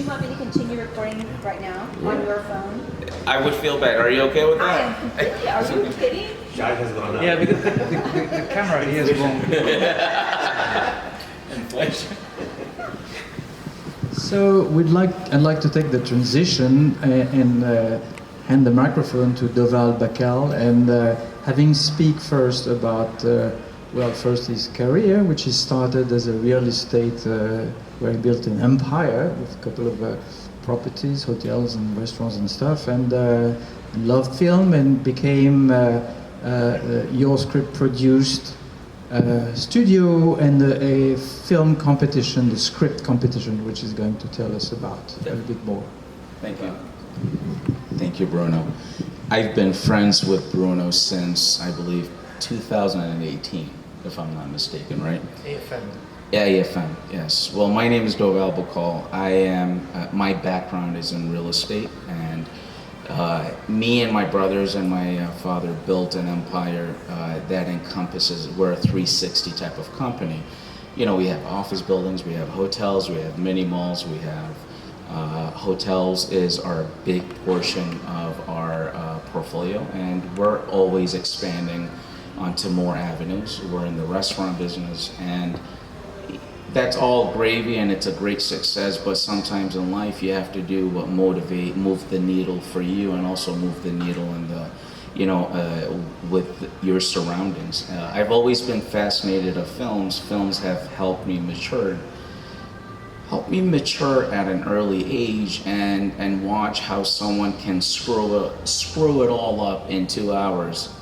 you want me to continue recording right now on your phone? I would feel bad. Are you okay with I that? am completely. Are you kidding? Shot has gone up. Yeah, because the camera here is wrong. Inflation. So I'd like to take the transition and hand the microphone to Doval Bacall and having speak first about first his career, which he started as a real estate where he built an empire with a couple of properties, hotels and restaurants and stuff, and loved film and became Your Script produced studio and a film competition, the script competition, which is going to tell us about a bit more. Thank you. Thank you, Bruno. I've been friends with Bruno since, I believe, 2018, if I'm not mistaken, right? AFM. Yeah, AFM, yes. Well, my name is Doval Bacall. I am, my background is in real estate, and me and my brothers and my father built an empire that encompasses, we're a 360 type of company. You know, we have office buildings, we have hotels, we have mini malls, we have hotels is our big portion of our portfolio, and we're always expanding onto more avenues. We're in the restaurant business, and that's all gravy and it's a great success, but sometimes in life you have to do what move the needle for you, and also move the needle in the, you know, with your surroundings. I've always been fascinated of films. Films have helped me mature at an early age and watch how someone can screw it all up in 2 hours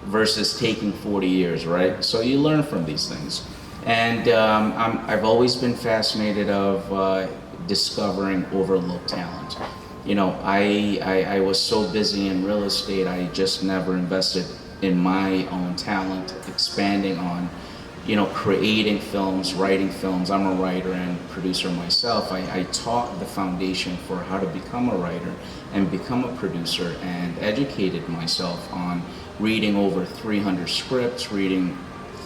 versus taking 40 years, right? So you learn from these things. And I've always been fascinated of discovering overlooked talent. You know, I was so busy in real estate, I just never invested in my own talent, expanding on, you know, creating films, writing films. I'm a writer and producer myself. I taught the foundation for how to become a writer and become a producer, and educated myself on reading over 300 scripts, reading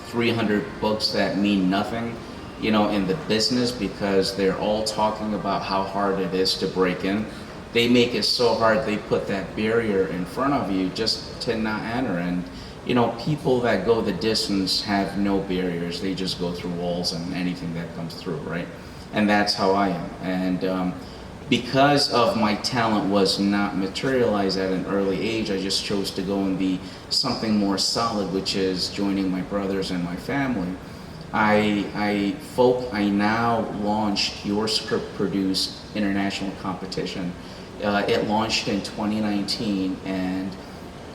300 books that mean nothing, you know, in the business, because they're all talking about how hard it is to break in. They make it so hard, they put that barrier in front of you just to not enter. And you know, people that go the distance have no barriers. They just go through walls and anything that comes through, right? And that's how I am. And because of my talent was not materialized at an early age, I just chose to go and be something more solid, which is joining my brothers and my family. I now launched Your Script Produced International Competition. It launched in 2019, and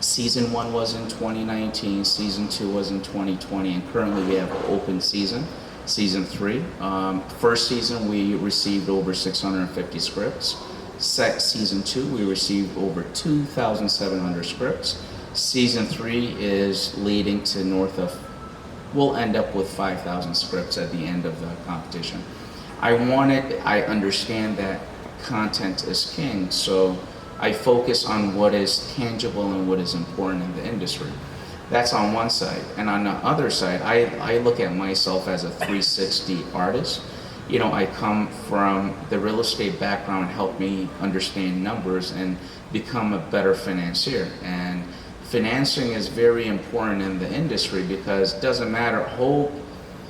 Season 1 was in 2019, Season 2 was in 2020, and currently we have an open season, Season 3. First season we received over 650 scripts. Season 2 we received over 2,700 scripts. Season 3 is leading to north of, we'll end up with 5,000 scripts at the end of the competition. I understand that content is king, so I focus on what is tangible and what is important in the industry. That's on one side. And on the other side, I look at myself as a 360 artist. You know, I come from the real estate background, helped me understand numbers and become a better financier. And financing is very important in the industry, because it doesn't matter hope,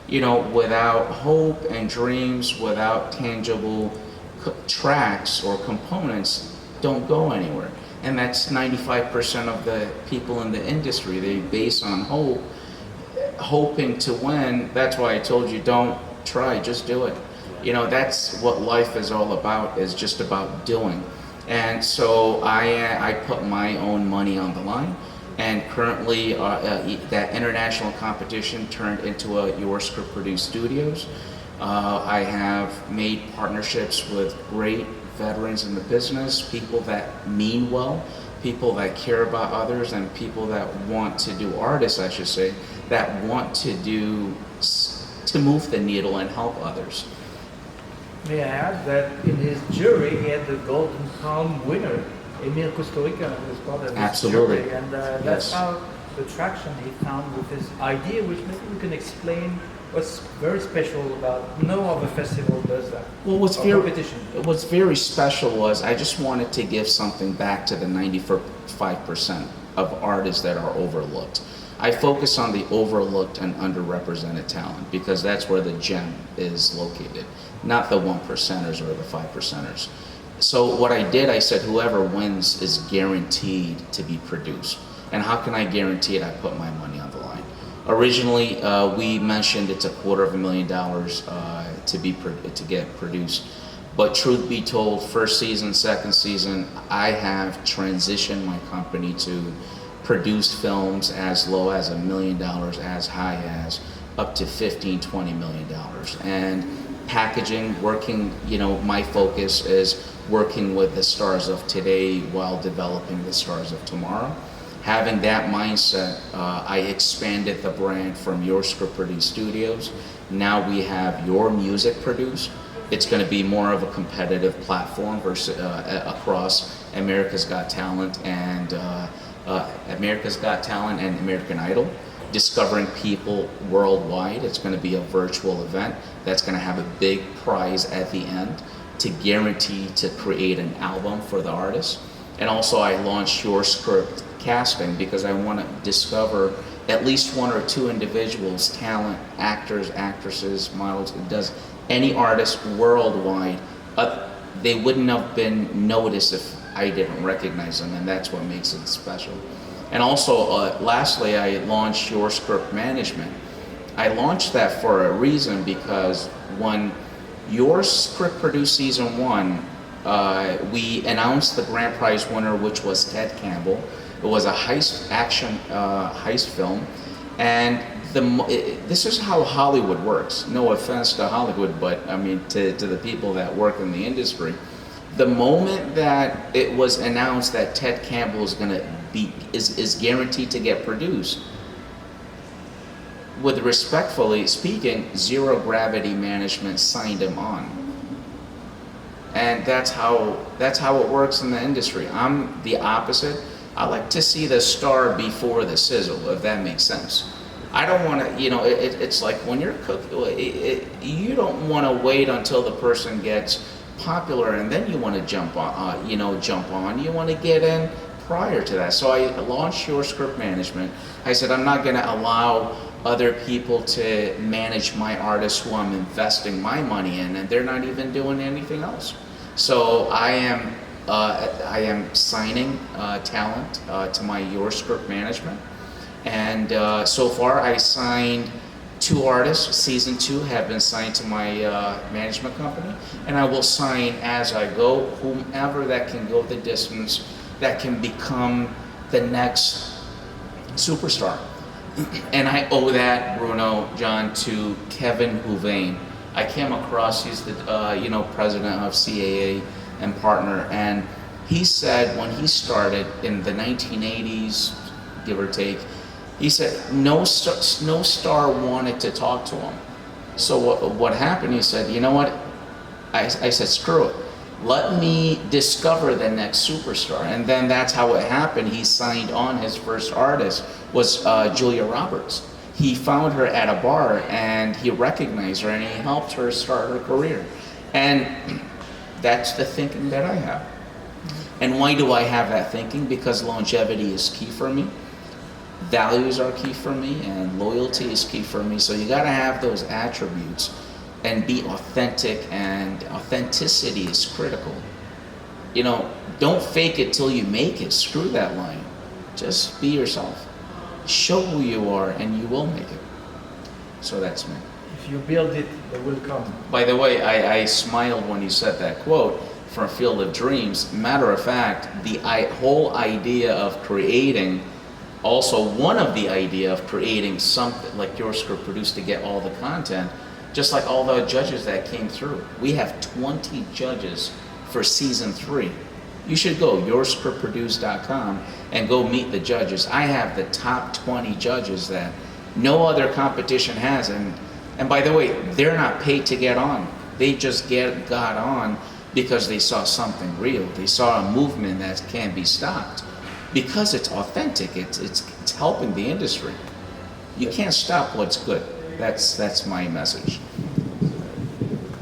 you know, without hope and dreams, without tangible tracks or components, don't go anywhere. And that's 95% of the people in the industry. They base on hope, hoping to win. That's why I told you, don't try, just do it. You know, that's what life is all about, is just about doing. And so I put my own money on the line, and currently that international competition turned into a Your Script Produced Studios. I have made partnerships with great veterans in the business, people that mean well, people that care about others, and people that want to do, artists I should say, that want to move the needle and help others. May I add that in his jury he had the Golden Palm winner, Emil Kusturica, was part of his Absolutely. jury, and that's how the traction he found with his idea, which maybe we can explain What's very special about no other festival does that? Well, Or competition. what's very special was I just wanted to give something back to the 95% of artists that are overlooked. I focus on the overlooked and underrepresented talent because that's where the gem is located, not the 1%ers or the 5%ers. So what I did, I said whoever wins is guaranteed to be produced. And how can I guarantee it? I put my money on the line. Originally, we mentioned it's $250,000 to get produced. But truth be told, first season, second season, I have transitioned my company to produce films as low as $1 million, as high as up to $15, $20 million. And packaging, working, my focus is working with the stars of today while developing the stars of tomorrow. Having that mindset, I expanded the brand from Your Script Produced Studios. Now we have Your Music Produced. It's going to be more of a competitive platform versus across America's Got Talent and American Idol, discovering people worldwide. It's going to be a virtual event that's going to have a big prize at the end to guarantee to create an album for the artist. And also I launched Your Script Casting because I want to discover at least one or two individuals, talent, actors, actresses, models, any artist worldwide. They wouldn't have been noticed if I didn't recognize them, and that's what makes it special. And also, lastly, I launched Your Script Management. I launched that for a reason because when Your Script Produced Season 1, we announced the grand prize winner, which was Ted Campbell. It was a heist film, and this is how Hollywood works. No offense to Hollywood, but I mean to the people that work in the industry. The moment that it was announced that Ted Campbell is guaranteed to get produced, with respectfully speaking, Zero Gravity Management signed him on. And that's how it works in the industry. I'm the opposite. I like to see the star before the sizzle, if that makes sense. I don't want to, it's like when you're cooking, you don't want to wait until the person gets popular and then you want to jump on. You want to get in prior to that. So I launched Your Script Management. I said I'm not going to allow other people to manage my artists who I'm investing my money in, and they're not even doing anything else. So I am signing talent to my Your Script Management, and so far I signed 2 artists. Season 2 have been signed to my management company, and I will sign as I go whomever that can go the distance, that can become the next superstar. And I owe that, Bruno, John, to Kevin Houvain. I came across, he's the president of CAA and partner, and he said when he started in the 1980s, give or take, he said no star wanted to talk to him. So what happened, he said, you know what, I said, screw it. Let me discover the next superstar. And then that's how it happened. He signed on, his first artist was Julia Roberts. He found her at a bar and he recognized her and he helped her start her career. And that's the thinking that I have. And why do I have that thinking? Because longevity is key for me. Values are key for me, and loyalty is key for me. So you gotta have those attributes and be authentic, and authenticity is critical. Don't fake it till you make it. Screw that line. Just be yourself. Show who you are and you will make it. So that's me. If you build it, they will come. By the way, I smiled when you said that quote from Field of Dreams. Matter of fact, the whole idea of creating, also one of the idea of creating something like Your Script Produced to get all the content, just like all the judges that came through. We have 20 judges for season 3. You should go yourscriptproduced.com and go meet the judges. I have the top 20 judges that no other competition has, and by the way, they're not paid to get on. They just got on because they saw something real. They saw a movement that can't be stopped because it's authentic. It's helping the industry. You can't stop what's good. That's my message.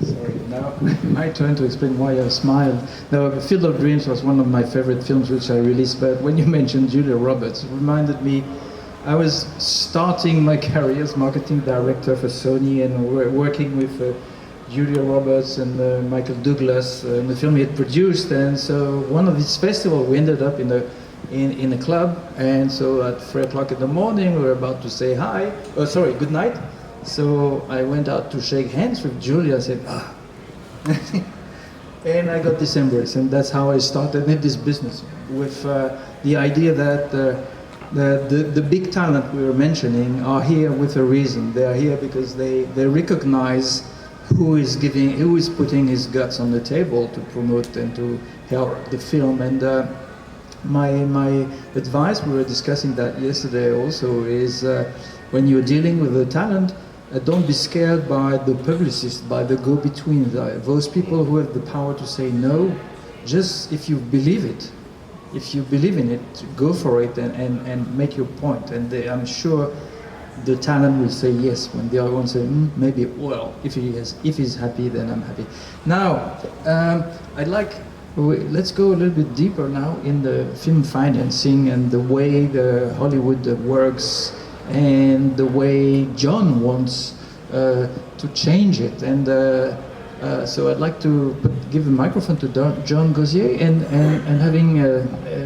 Sorry, now my turn to explain why I smiled. No, Field of Dreams was one of my favorite films which I released, but when you mentioned Julia Roberts, it reminded me, I was starting my career as marketing director for Sony and working with Julia Roberts and Michael Douglas in the film he had produced, and so one of these festivals we ended up in a club, and so at 3 o'clock in the morning we were about to say hi, good night. So I went out to shake hands with Julia. I said, and I got this embrace, and that's how I started in this business with the idea that the big talent we were mentioning are here with a reason. They are here because they recognize who is putting his guts on the table to promote and to help the film. And my advice, we were discussing that yesterday also, is when you're dealing with the talent, don't be scared by the publicist, by the go-between, those people who have the power to say no. Just if you believe it, if you believe in it, go for it and make your point. And I'm sure the talent will say yes when the other one say maybe. Well, if he's happy, then I'm happy. Now, let's go a little bit deeper now in the film financing and the way the Hollywood works and the way John wants to change it. And so I'd like to give the microphone to John Gosier and having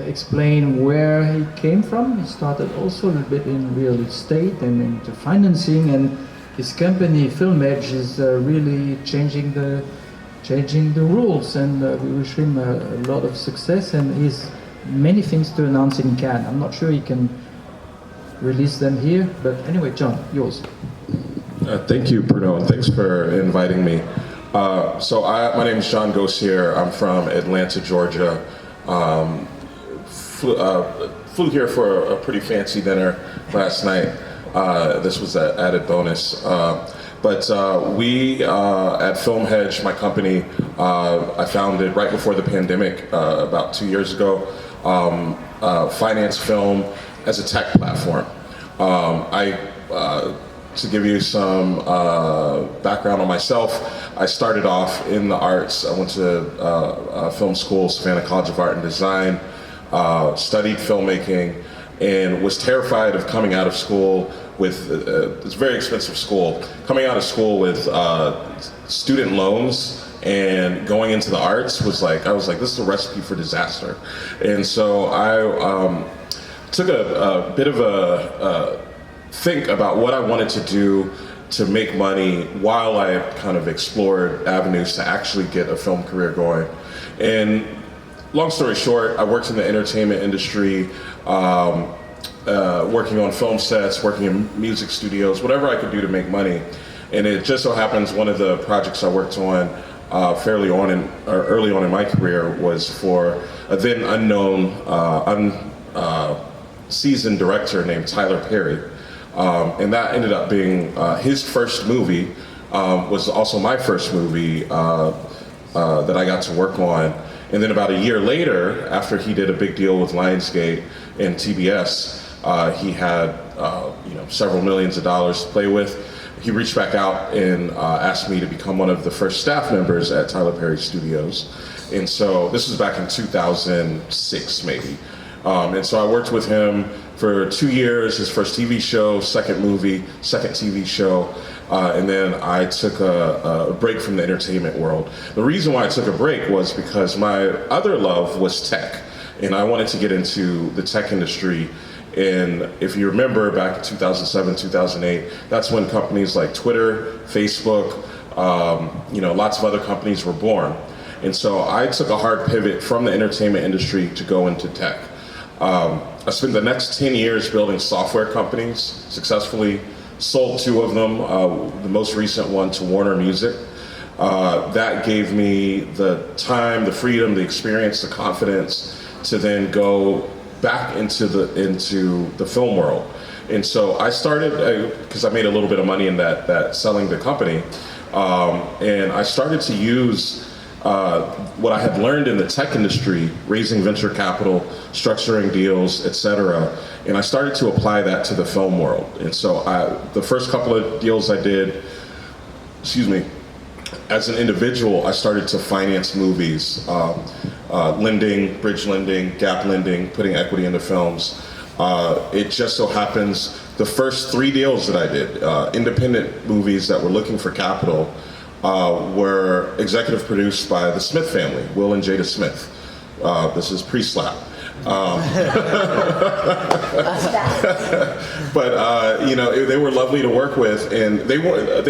explain where he came from. He started also a little bit in real estate and into financing, and his company FilmHedge is really changing the rules, and we wish him a lot of success, and he's many things to announce in Cannes. I'm not sure he can release them here, but anyway, John, yours. Thank you, Bruno, and thanks for inviting me. My name is John Gosier. I'm from Atlanta, Georgia. Flew here for a pretty fancy dinner last night. This was an added bonus. But we at FilmHedge, my company, I founded right before the pandemic about 2 years ago, finance film as a tech platform. To give you some background on myself, I started off in the arts. I went to film school, Savannah College of Art and Design, studied filmmaking, and was terrified of coming out of school with, it's a very expensive school, coming out of school with student loans and going into the arts was like, I was like, this is a recipe for disaster. And so I took a bit of a think about what I wanted to do to make money while I kind of explored avenues to actually get a film career going. And long story short, I worked in the entertainment industry, working on film sets, working in music studios, whatever I could do to make money. And it just so happens one of the projects I worked on early on in my career was for a then unknown, seasoned director named Tyler Perry. And that ended up being his first movie, was also my first movie that I got to work on. And then about a year later, after he did a big deal with Lionsgate and TBS, he had several millions of dollars to play with. He reached back out and asked me to become one of the first staff members at Tyler Perry Studios. And so this was back in 2006, maybe. And so I worked with him for 2 years, his first TV show, second movie, second TV show, and then I took a break from the entertainment world. The reason why I took a break was because my other love was tech, and I wanted to get into the tech industry. And if you remember back in 2007, 2008, that's when companies like Twitter, Facebook, lots of other companies were born. And so I took a hard pivot from the entertainment industry to go into tech. I spent the next 10 years building software companies, successfully sold 2 of them, the most recent one to Warner Music. That gave me the time, the freedom, the experience, the confidence to then go back into the film world. And so I started, because I made a little bit of money in that selling the company, and I started to use what I had learned in the tech industry, raising venture capital, structuring deals, etc. And I started to apply that to the film world. And so the first couple of deals I did, as an individual, I started to finance movies, lending, bridge lending, gap lending, putting equity into films. It just so happens the first 3 deals that I did, independent movies that were looking for capital, were executive produced by the Smith family, Will and Jada Smith. This is pre-slap. But you know, they were lovely to work with, and they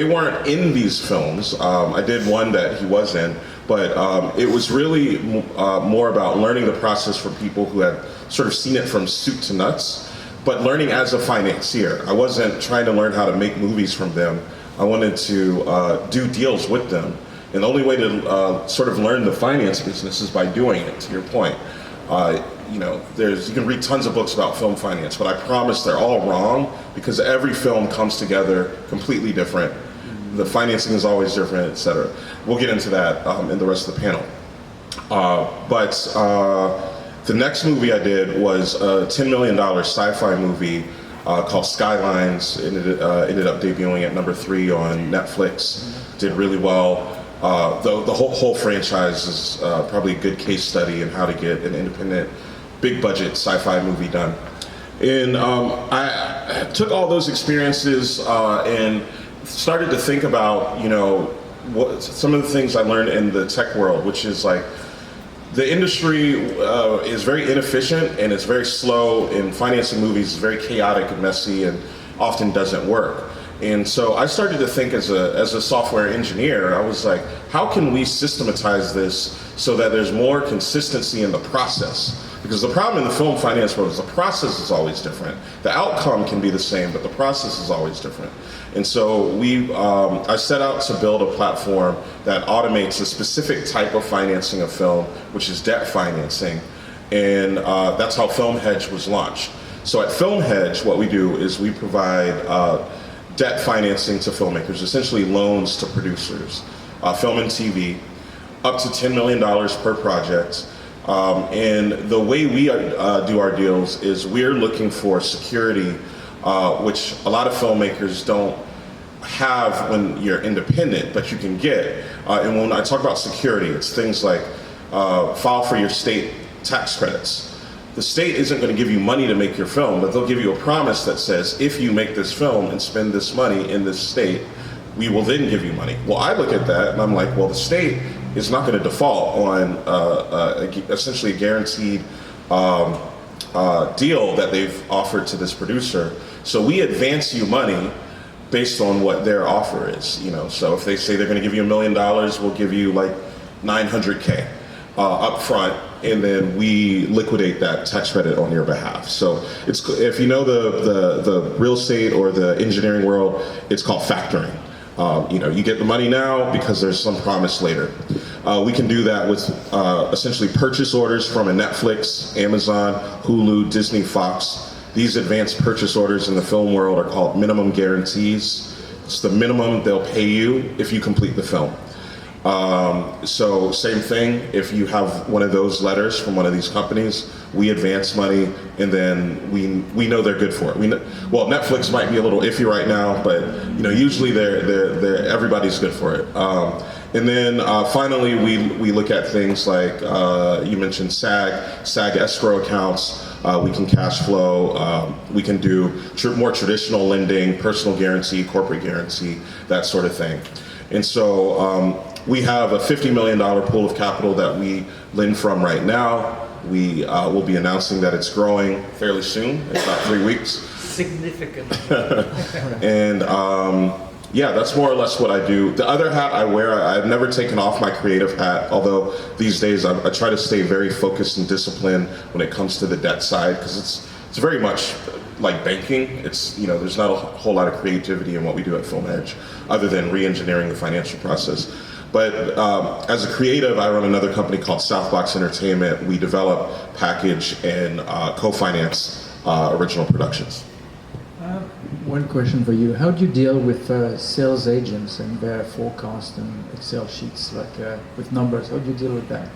weren't in these films. I did one that he was in, but it was really more about learning the process for people who had sort of seen it from soup to nuts, but learning as a financier. I wasn't trying to learn how to make movies from them. I wanted to do deals with them, and the only way to sort of learn the finance business is by doing it. To your point. You know, you can read tons of books about film finance, but I promise they're all wrong because every film comes together completely different. The financing is always different, etc. We'll get into that in the rest of the panel. But the next movie I did was a $10 million sci-fi movie called Skylines. It ended up debuting at number 3 on Netflix. Did really well. The whole franchise is probably a good case study in how to get an independent, big budget sci-fi movie done. And I took all those experiences and started to think about, you know, some of the things I learned in the tech world, which is like, the industry is very inefficient and it's very slow, and financing movies is very chaotic and messy and often doesn't work. And so I started to think as a software engineer, I was like, how can we systematize this so that there's more consistency in the process? Because the problem in the film finance world is the process is always different. The outcome can be the same, but the process is always different. And so I set out to build a platform that automates a specific type of financing of film, which is debt financing. And that's how FilmHedge was launched. So at FilmHedge, what we do is we provide debt financing to filmmakers, essentially loans to producers, film and TV, up to $10 million per project. And the way we do our deals is we're looking for security, which a lot of filmmakers don't have when you're independent, but you can get. And when I talk about security, it's things like file for your state tax credits. The state isn't going to give you money to make your film, but they'll give you a promise that says, if you make this film and spend this money in this state, we will then give you money. Well, I look at that and I'm like, well, the state is not going to default on essentially a guaranteed deal that they've offered to this producer. So we advance you money based on what their offer is. You know, so if they say they're going to give you $1 million, we'll give you like $900K up front, and then we liquidate that tax credit on your behalf. So it's, if you know the real estate or the engineering world, it's called factoring. You know, you get the money now because there's some promise later. We can do that with essentially purchase orders from a Netflix, Amazon, Hulu, Disney, Fox. These advanced purchase orders in the film world are called minimum guarantees. It's the minimum they'll pay you if you complete the film. So same thing, if you have one of those letters from one of these companies, we advance money, and then we know they're good for it. Well, Netflix might be a little iffy right now, but you know, usually they're everybody's good for it. And then finally, we look at things like you mentioned SAG escrow accounts. We can cash flow. We can do more traditional lending, personal guarantee, corporate guarantee, that sort of thing. And so we have a $50 million pool of capital that we lend from right now. We will be announcing that it's growing fairly soon, in about 3 weeks. Significant. And yeah, that's more or less what I do. The other hat I wear, I've never taken off my creative hat, although these days I try to stay very focused and disciplined when it comes to the debt side, because it's very much like banking. It's, you know, there's not a whole lot of creativity in what we do at FilmHedge, other than re-engineering the financial process. But as a creative, I run another company called Southbox Entertainment. We develop, package, and co-finance original productions. One question for you. How do you deal with sales agents and their forecast and Excel sheets, like with numbers? How do you deal with that?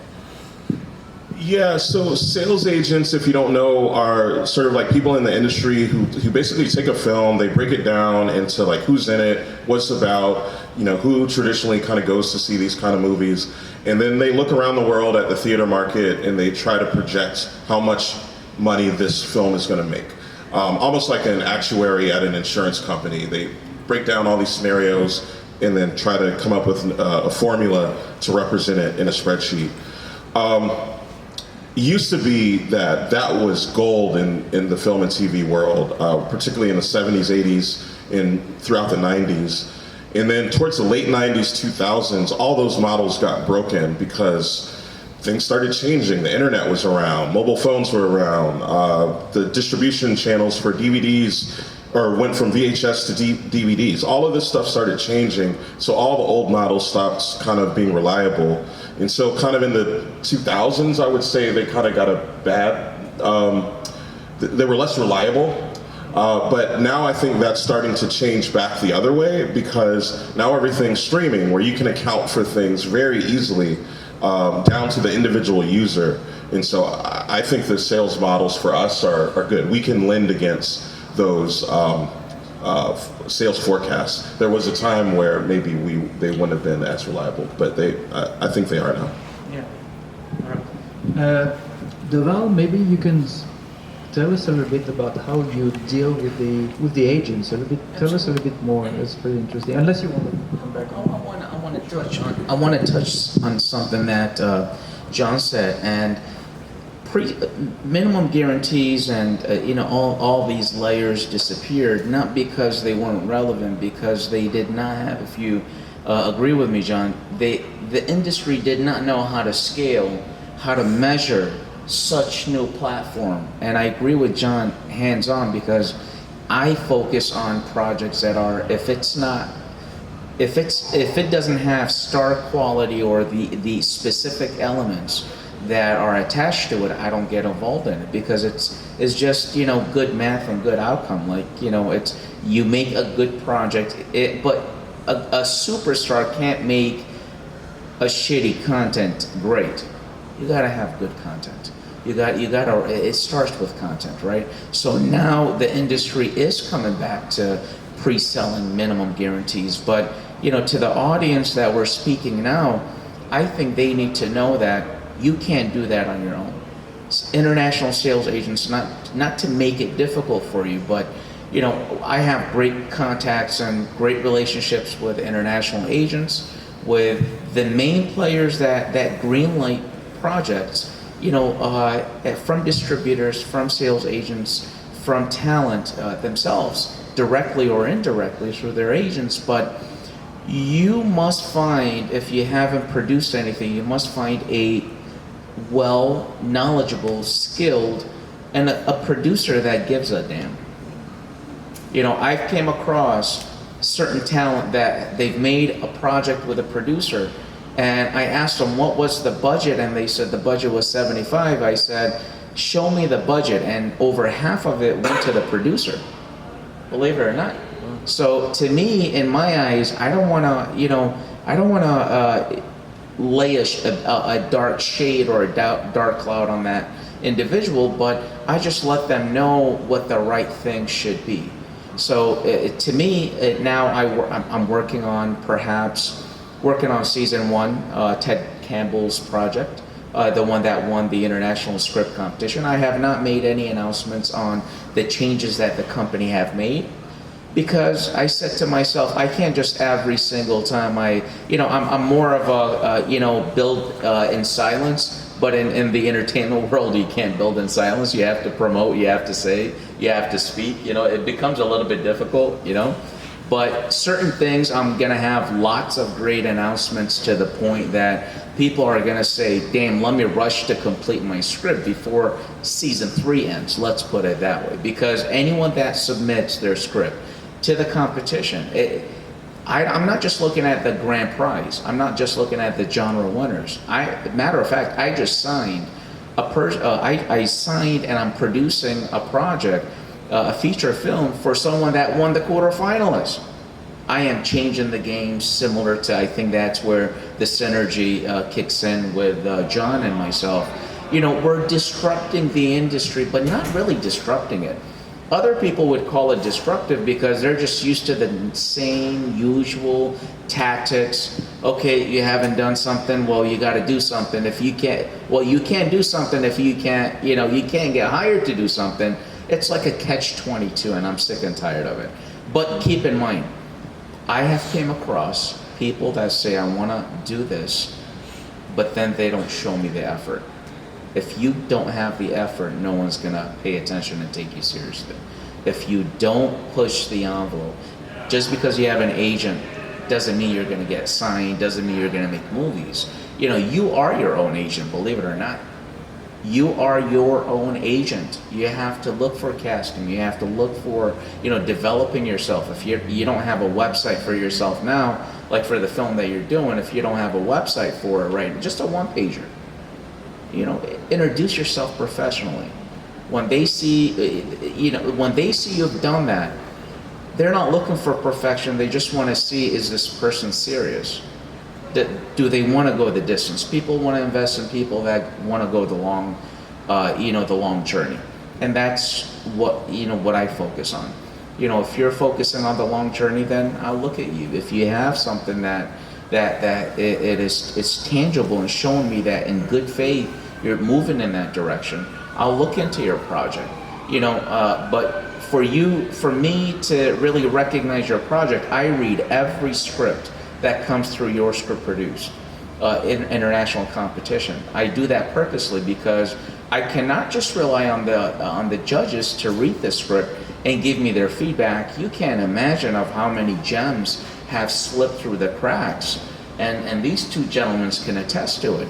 Yeah, so sales agents, if you don't know, are sort of like people in the industry who basically take a film, they break it down into like who's in it, what's about, who traditionally kind of goes to see these kind of movies, and then they look around the world at the theater market and they try to project how much money this film is going to make. Almost like an actuary at an insurance company. They break down all these scenarios and then try to come up with a formula to represent it in a spreadsheet. It used to be that was gold in the film and TV world, particularly in the 70s, 80s, and throughout the 90s. And then towards the late 90s, 2000s, all those models got broken because things started changing. The internet was around, mobile phones were around, the distribution channels for DVDs went from VHS to DVDs. All of this stuff started changing, so all the old models stopped kind of being reliable. And so kind of in the 2000s, I would say they kind of got a bad, they were less reliable. But now I think that's starting to change back the other way, because now everything's streaming, where you can account for things very easily, down to the individual user. And so I think the sales models for us are good. We can lend against those sales forecasts. There was a time where maybe they wouldn't have been as reliable, but I think they are now. Yeah. All right. Doval, maybe you can tell us a little bit about how you deal with the agents. Tell us a little bit more. That's pretty interesting. Unless you want to come back on. I want to touch on something that John said, and minimum guarantees and all these layers disappeared, not because they weren't relevant, because they did not have. If you agree with me, John, the industry did not know how to scale, how to measure such new platform. And I agree with John hands-on, because I focus on projects that are, if it doesn't have star quality or the specific elements that are attached to it, I don't get involved in it, because it's just good math and good outcome. Like it's, you make a good project, but a superstar can't make a shitty content great. You gotta have good content. You gotta. It starts with content, right? So now the industry is coming back to pre-selling minimum guarantees, but to the audience that we're speaking now, I think they need to know that you can't do that on your own. International sales agents, not to make it difficult for you, but I have great contacts and great relationships with international agents, with the main players that greenlight projects, from distributors, from sales agents, from talent themselves, directly or indirectly through their agents. But you must find, if you haven't produced anything, you must find a knowledgeable, skilled, and a producer that gives a damn. I've came across certain talent that they've made a project with a producer, and I asked them what was the budget, and they said the budget was 75. I said, show me the budget, and over half of it went to the producer, believe it or not. So to me, in my eyes, I don't want to lay a dark shade or a dark cloud on that individual, but I just let them know what the right thing should be. So to me, now I'm working on season 1, Ted Campbell's project, the one that won the international script competition. I have not made any announcements on the changes that the company have made, because I said to myself, I can't just every single time I'm more of a build in silence. But in the entertainment world, you can't build in silence. You have to promote, you have to say, you have to speak. It becomes a little bit difficult, But certain things, I'm gonna have lots of great announcements, to the point that people are gonna say, damn, let me rush to complete my script before season 3 ends. Let's put it that way. Because anyone that submits their script to the competition, I'm not just looking at the grand prize. I'm not just looking at the genre winners. Matter of fact, I just signed I signed and I'm producing a project a feature film for someone that won the quarterfinalist. I am changing the game similar to, I think that's where the synergy kicks in with John and myself. You know, we're disrupting the industry, but not really disrupting it. Other people would call it disruptive because they're just used to the same usual tactics. Okay, you haven't done something, well, you got to do something. If you can't, well, you can't do something if you can't, you know, you can't get hired to do something. It's like a catch-22, and I'm sick and tired of it. But keep in mind, I have came across people that say, I want to do this, but then they don't show me the effort. If you don't have the effort, no one's going to pay attention and take you seriously. If you don't push the envelope, just because you have an agent doesn't mean you're going to get signed, doesn't mean you're going to make movies. You know, you are your own agent, believe it or not. You are your own agent. You have to look for casting. You have to look for, you know, developing yourself. If you don't have a website for yourself now, like for the film that you're doing, if you don't have a website for it, right, just a one-pager. You know, introduce yourself professionally. When they see, you know, when they see you've done that, they're not looking for perfection. They just want to see, is this person serious? Do they want to go the distance? People want to invest in people that want to go the long, you know, the long journey. And that's what, you know, what I focus on. You know, if you're focusing on the long journey, then I'll look at you. If you have something that it's tangible and showing me that in good faith you're moving in that direction, I'll look into your project. You know, but for me to really recognize your project, I read every script that comes through your script produced in international competition. I do that purposely because I cannot just rely on the judges to read the script and give me their feedback. You can't imagine of how many gems have slipped through the cracks, and these two gentlemen can attest to it,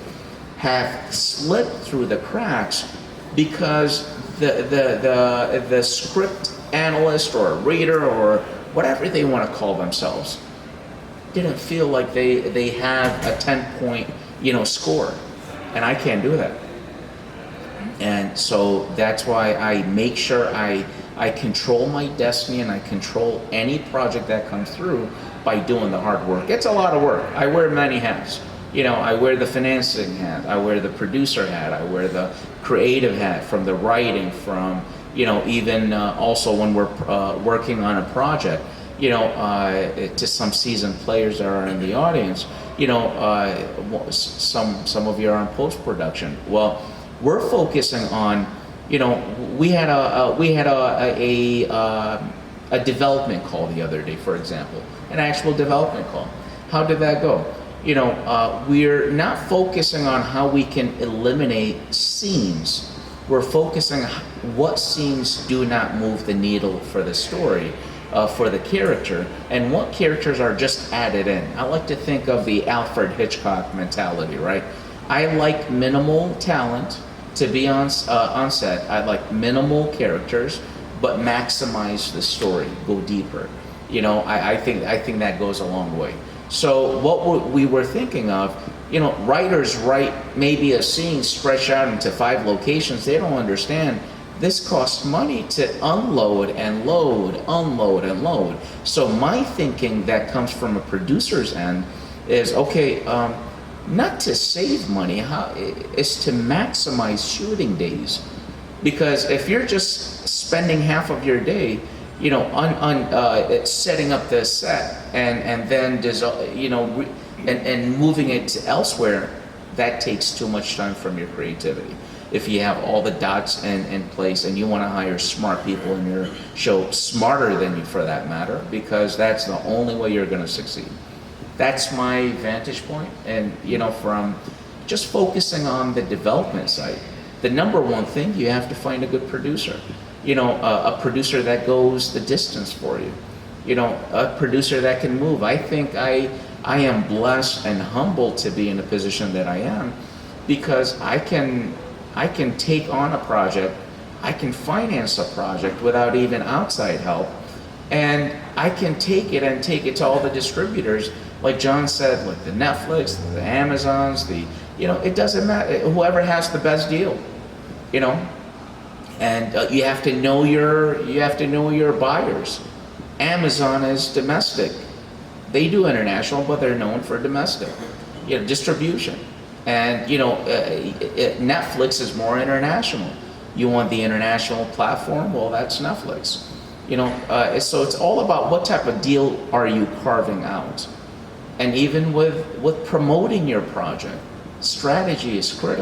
have slipped through the cracks because the script analyst or reader or whatever they want to call themselves didn't feel like they have a 10-point, you know, score, and I can't do that. And so that's why I make sure I control my destiny and I control any project that comes through by doing the hard work. It's a lot of work. I wear many hats. You know, I wear the financing hat, I wear the producer hat, I wear the creative hat, from the writing, from, you know, even also when we're working on a project, you know, to some seasoned players that are in the audience, you know, some of you are on post-production. Well, we're focusing on, you know, we had a development call the other day, for example, an actual development call. How did that go? You know, we're not focusing on how we can eliminate scenes. We're focusing on what scenes do not move the needle for the story, for the character, and what characters are just added in. I like to think of the Alfred Hitchcock mentality, right? I like minimal talent to be on set. I like minimal characters, but maximize the story, go deeper. You know, I think that goes a long way. So what we were thinking of, you know, writers write maybe a scene stretched out into 5 locations. They don't understand this costs money to unload and load, unload and load. So my thinking that comes from a producer's end is, okay, not to save money, is to maximize shooting days. Because if you're just spending half of your day, you know, on setting up the set and then, you know, and moving it to elsewhere, that takes too much time from your creativity. If you have all the dots in place and you want to hire smart people in your show, smarter than you for that matter, because that's the only way you're going to succeed. That's my vantage point. And, you know, from just focusing on the development side, the number one thing, you have to find a good producer. You know, a producer that goes the distance for you. You know, a producer that can move. I think I am blessed and humbled to be in the position that I am, because I can take on a project, I can finance a project without even outside help, and I can take it to all the distributors, like John said, like the Netflix, the Amazons, you know, it doesn't matter, whoever has the best deal, you know. and you have to know your buyers. Amazon is domestic. They do international, but they're known for domestic, distribution. And Netflix is more international. You want the international platform? Well, that's Netflix. So it's all about what type of deal are you carving out. And even with promoting your project, strategy is critical.